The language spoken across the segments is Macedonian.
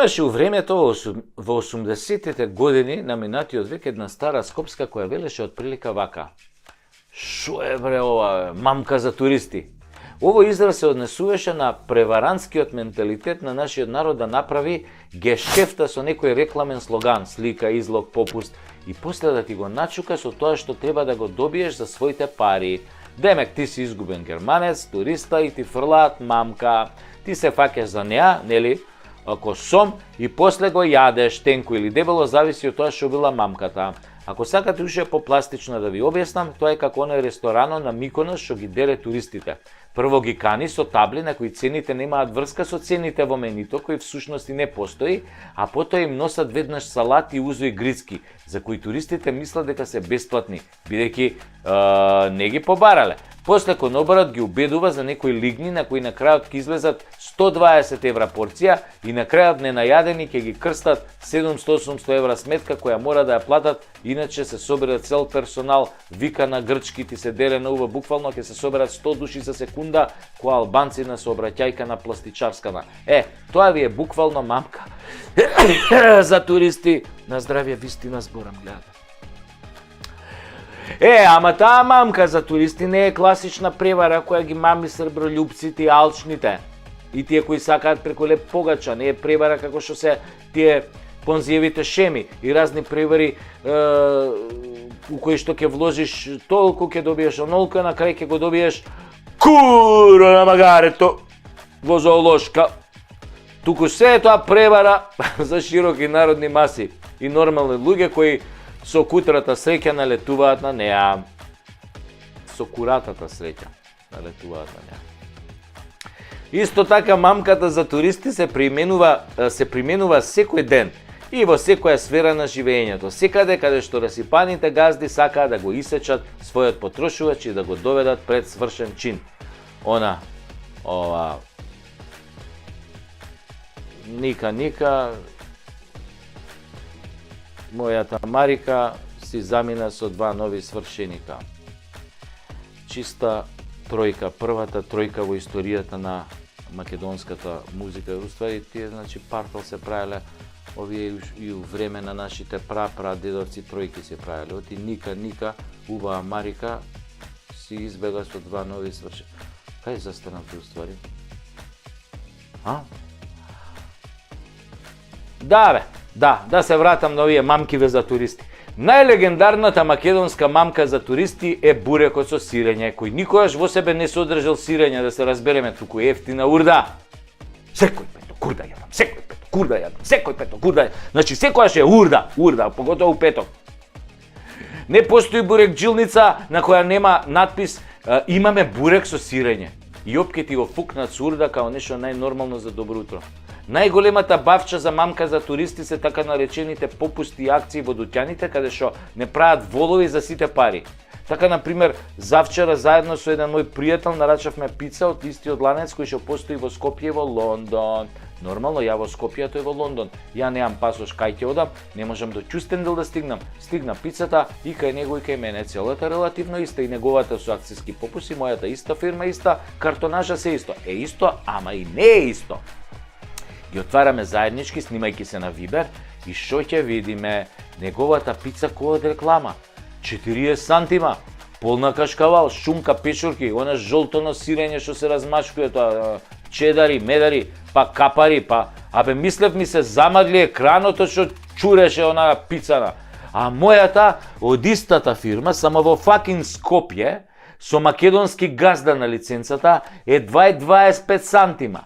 Имаше у времето во 80-тите години на минатиот век една стара скопска која велеше отприлика вака: "Шо е бре ова, мамка за туристи?" Овој израз се однесуваше на преваранскиот менталитет на нашиот народ да направи гешефта со некој рекламен слоган, слика, излог, попуст и после да ти го начука со тоа што треба да го добиеш за своите пари. Демек ти си изгубен германец, туриста и ти фрлаат мамка. Ти се фаќаш за неа, нели? Ако сом и после го јадеш тенко или дебело, зависи од тоа што била мамката. Ако сакате уште попластично да ви објаснам, тоа е како оној ресторано на Миконос што ги деле туристите. Прво ги кани со табли на кои цените немаат врска со цените во менито, кои всушност и не постои, а потоа им носат веднаш салати, узо и грицки, за кои туристите мислат дека се бесплатни, бидејќи не ги побарале. После конобарот ги убедува за некои лигни на кои на крајот ќе излезат 120 евра порција и на крајот ненајадени ќе ги крстат 700-800 евра сметка која мора да ја платат, иначе се собира цел персонал, вика на грчки, ти се деле на ува, буквално ќе се соберат 100 души за секунда, која албанци на сообраќајка на пластичарскана. Тоа ви е буквално мамка за туристи. На здравје, вистина зборам, гледате. Ама таа мамка за туристи не е класична превара која ги мами србролюбците и алчните и тие кои сакаат преку леп погача. Не е превара како што се тие понзиевите шеми и разни превари у кои што ќе вложиш толку, ќе добиеш онолку, на крај ќе го добиеш куро на магарето во зоолошка. Туку се е тоа превара за широки народни маси и нормални луѓе кои со кутрата среќа налетуваат на неа. Со куратата среќа налетуваат на неа. Исто така мамката за туристи се применува секој ден и во секоја сфера на живењето. Секаде каде што расипаните газди сакаат да го исечат својот потрошувач и да го доведат пред свршен чин. Ника, мојата Марика си замина со 2 нови свршеника. Чиста тројка, првата тројка во историјата на македонската музика. Уствари тие, партал се правеле овие и у време на нашите прадедовци тројки се правеле. Оти Ника, убава Марика си избега со 2 нови свршеника. Кај застанавте уствари? Да се вратам на овие мамкиве за туристи. Најлегендарната македонска мамка за туристи е бурекот со сирење, кој никогаш во себе не содржал сирење, да се разбереме, туку ефтина урда. Секој петок урда јадам, секој петок урда. Значи секојаш е урда, поготово петок. Не постои бурек джилница на која нема надпис имаме бурек со сирење. И опке ти го фукнат со урда као нешто најнормално за добро утро. Најголемата бавча за мамка за туристи се така наречените попусти и акции во дуќаните каде што не прават волови за сите пари. Така, например, завчера заедно со еден мој пријател нарачавме пица од истиот ланец кој што постои во Скопје и во Лондон. Нормално, ја во Скопје, тој во Лондон. Ја немам пасош кај ќе одам, не можам до Ќустендел да стигнам. Стигна пицата и кај него и кај мене. Целата релативно иста, и неговата со акциски попуси, мојата иста фирма иста, картонажа се исто. Исто, ама и не е исто. Ги отвараме заеднички, снимајќи се на Вибер, и што ќе видиме? Неговата пица која од реклама. 40 сантима, полна кашкавал, шумка, печурки, она жолтоно сирење што се размачкува, тоа чедари, медари, па капари, мислев ми се замагли екраното што чуреше онаа пицана. А мојата од истата фирма, само во факин Скопје, со македонски газда на лиценцата, е 2,25 сантима.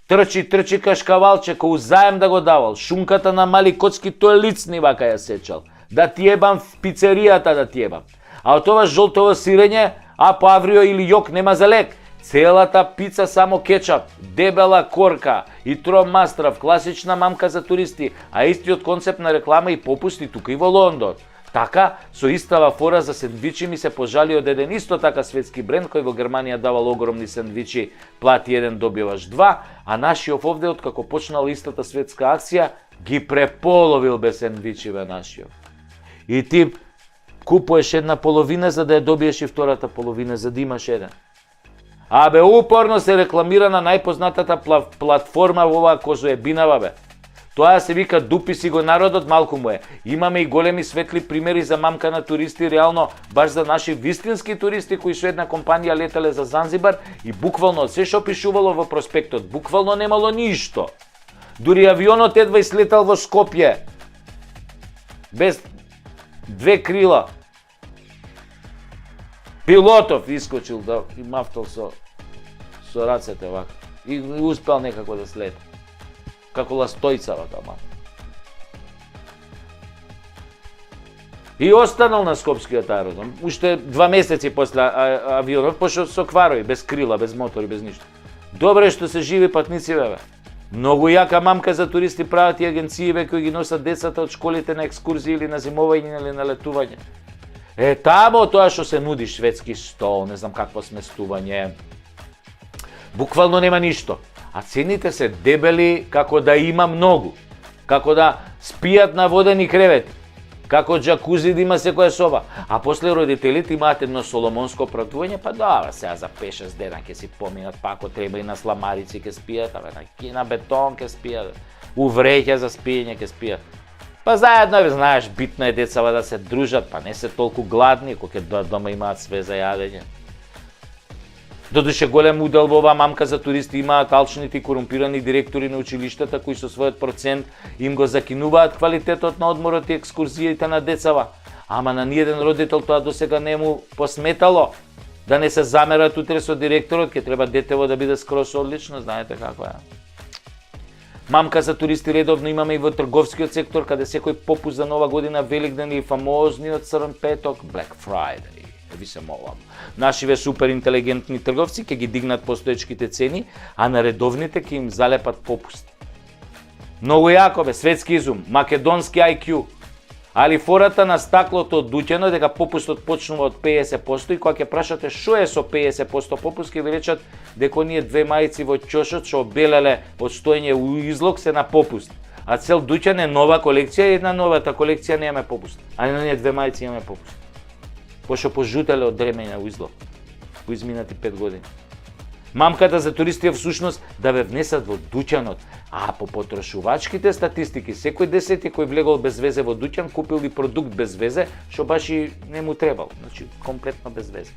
Трчи кашкавалче, кој заем да го давал, шунката на мали коцки, тој лицни вака ја сечал. Да ти ебам в пицеријата, да ти ебам. А од това жолтово сирење, по аврио или јок нема за лек. Целата пица само кетчап, дебела корка и тромастрав, класична мамка за туристи, а истиот концепт на реклама и попусти тука и во Лондон. Така, со истава фора за сендвичи ми се пожали од еден исто така светски бренд кој во Германија давал огромни сендвичи, плати еден добиваш 2, а нашиот овде откако почнала истата светска акција ги преполовил без сендвичиве нашиот. И ти купуваш една половина за да ја добиеш и втората половина за да имаш еден. Упорно се рекламира на најпознатата платформа во оваа козоебинава, бе. Тоа се вика дупи си го народот, малку му е. Имаме и големи светли примери за мамка на туристи, реално баш за наши вистински туристи кои со една компанија летале за Занзибар и буквално се што пишувало во проспектот, буквално немало ништо. Дури авионот едва излетал во Скопје. Без две крила. Пилотов искочил да и мафтал со рацете вака. И успел некако да слета. Како ластојца вака. И останал на скопскиот аеродром. Уште 2 месеци после авионот пошел со кварови, без крила, без мотори, без ништо. Добре што се живи патници, бе. Многу јака мамка за туристи прават и агенциите кои ги носат децата од школите на екскурзии или на зимовање или на летување. Тамо тоа што се нуди, шведски стол, не знам какво сместување. Буквално нема ништо. А цените се дебели како да има многу. Како да спијат на водени кревети. Како джакузи да има секоја соба. А после родителите имаат едно соломонско пратување, па добра, сега за 5-6 дена ќе си поминат, па ако треба и на сламарици ќе спијат, на бетон ќе спијат, у вреќа за спиење ќе спијат. Па заедно, знаеш, битно е децава да се дружат, па не се толку гладни, кога ќе дојдат дома имаат све за јадење. Додуше голем удел во оваа мамка за туристи имаат алчните и корумпирани директори на училиштата кои со својот процент им го закинуваат квалитетот на одморот и екскурзиите на децава. Ама на ниеден родител тоа досега не му посметало. Да не се замерат утре со директорот, ќе треба детево да биде скроз одлично, знаете како е. Мамка за туристи редовно имаме и во трговскиот сектор, каде секој попуст за Нова година, Великден и фамозниот Црн петок, Black Friday. Ви се молам. Нашиве супер интелигентни трговци ќе ги дигнат постоечките цени, а на редовните ќе им залепат попуст. Многу јако бе, светски изум, македонски IQ. Али фората на стаклото од дуќано дека попустот почнува од 50% и кога ќе прашате што е со 50% попуст, ќе ви речат дека оние две мајци во ќошот што обелеле од стоење у излог се на попуст. А цел дуќан е нова колекција и една новата колекција нема попуст. А на оние две мајци имаме попуст. Пошто пожутеле од дремење у излог. По изминати 5 години. Мамката за туристи е всушност да ве внесат во дуќанот, а по потрошувачките статистики, секој 10 кој влегол без везе во дуќан купил и продукт без везе, што баш и не му требал, значи комплетно без везе.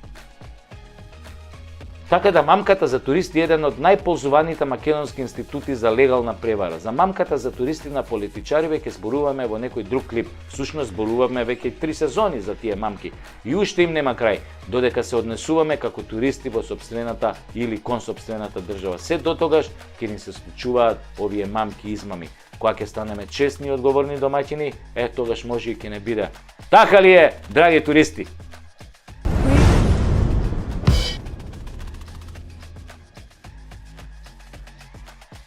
Така да мамката за туристи е еден од најползуваните македонски институти за легална превара. За мамката за туристи на политичари веќе зборуваме во некој друг клип. Всушност зборуваме веќе 3 сезони за тие мамки. И уште им нема крај, додека се однесуваме како туристи во сопствената или кон сопствената држава. Се до тогаш ќе ни се случуваат овие мамки измами. Кога ќе станеме честни и одговорни домаќини, тогаш може и ќе не биде. Така ли е, драги туристи?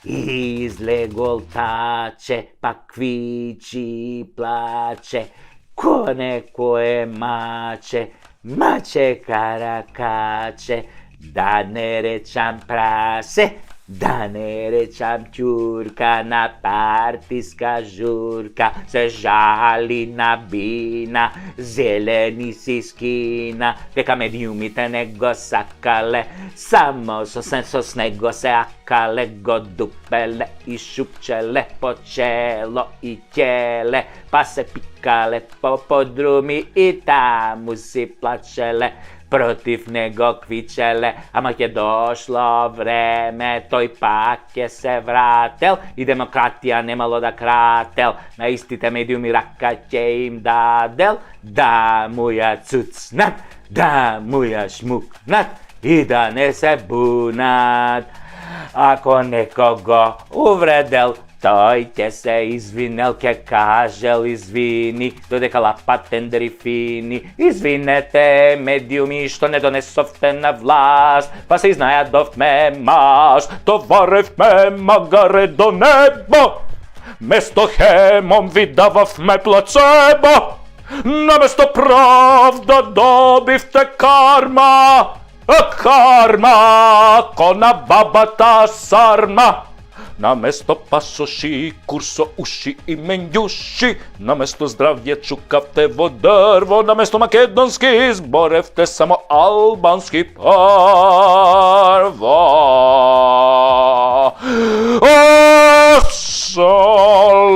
Излегол таче, па квичи плаче, ко некое маче, маче каракаче, да не речам прасе, да не речам ќурка, на партиска журка, се жали на бина, зелени си скина, дека медиумите не го сакале, само со снего се акале, го дупеле и шупчеле по чело и ќеле, па се пикале по подруми и таму си плачеле. Против него квичеле, ама ќе дошло време, тој пак ќе се врател и демократија немало да крател. На истите медиуми рака ќе им дадел, да му ја цуцнат, да му ја шмукнат и да не се бунат. Ако некого увредел, тој ќе се извинел, ќе кажел извини, додека лапат тендери фини. Извинете, медиуми, што не донесовте на власт, па се изнајадовме маш, товаревме магаре до небо, место хемом ви дававме плацебо, наместо правда добивте карма, а карма кона бабата сарма. Наместо пасоши, курсо уши и менјуши, наместо здравје чукавте во дрво, наместо македонски зборевте само албански парво. О, сол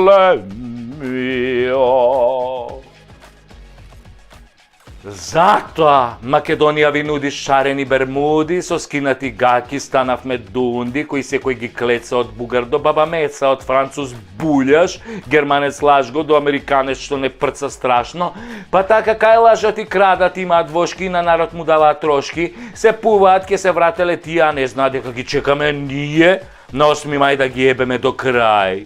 Затоа Македонија ви нуди шарени бермуди, со скинати гаки станавме дунди, кои секој ги клеца од бугар до баба Меца, од француз булјаш, германец лажго до американец што не прца страшно, па така кај лажат и крадат, имаат вошки, на народ му даваат трошки, се пуваат, ке се врателе тие, не знаат дека ги чекаме ние, на 8 мај да ги ебеме до крај.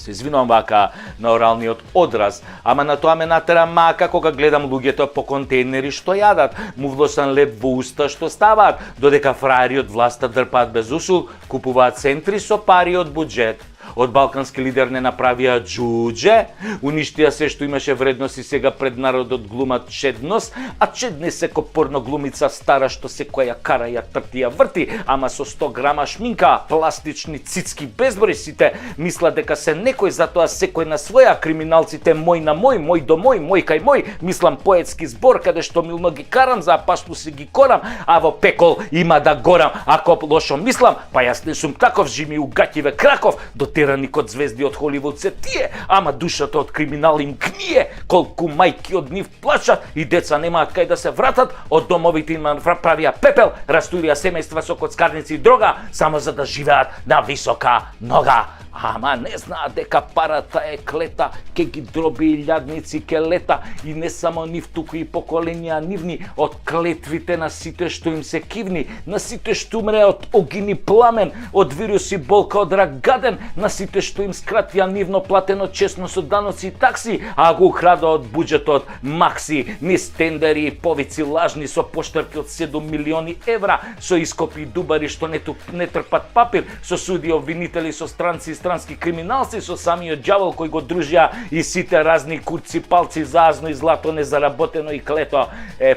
Се извинувам вака на оралниот одраз, ама на тоа ме натера мака кога гледам луѓето по контейнери што јадат, му влосан леп во уста што ставаат, додека фраери од власта дрпаат без усул, купуваат центри со пари од буџет. Од балкански лидер не направија џудже, уништија се што имаше вредност и сега пред народот глумат чедност, а чедне се ко порно глумица стара што секоја ја кара, ја трти, ја врти, ама со 100 грама шминка, пластични цицки безброј сите, мислат дека се некој, затоа секој на своја, криминалците мој на мој до мој кај мој, мислам поетски збор каде што милно ги карам, за пашту си ги корам, а во пекол има да горам, ако лошо мислам, па јас не сум таков, жими у гаќиве краков, дотерани код звезди од Холивуд се тие, ама душата од криминал им гние, колку мајки од нив плачат и деца немаат кај да се вратат, од домовите им правија пепел, растурија семејства со коцкарници и дрога, само за да живеат на висока нога. Ама не знаат дека парата е клета, ке ги дроби илјадници ке лета, и не само нив, туку и поколенија нивни, од клетвите на сите што им се кивни, на сите што умре од огин и пламен, од вирус и болка од рак гаден, на сите што им скратија нивно платено честно со даноци и такси, а го украда од буџетот макси, низ тендери и повици лажни со поштарки од 7 милиони евра, со ископи и дубари што не трпат папир, со суди обвинители, со странци и странски криминалци, со самиот џавол кој го дружија и сите разни курци, палци, заазно и злато незаработено и клето.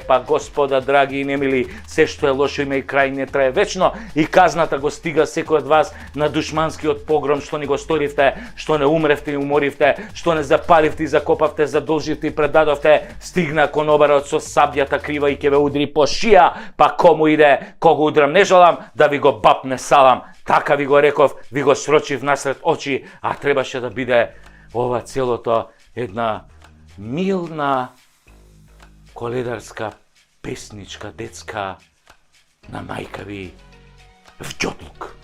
Па господа драги и немили, се што е лошо има и крај, не трае вечно, и казната го стига секој од вас на душманскиот погром што ни го сторивте, што не умревте и уморивте, што не запаливте и закопавте, задолживте и предадовте, стигна конобарот со сабјата крива и ќе ве удри по шија, па кому иде, кого удрам не жалам, да ви го бапне салам. Така ви го реков, ви го срочив насред очи, а требаше да биде ова целото една милна коледарска песничка детска на мајка ви в џотлук.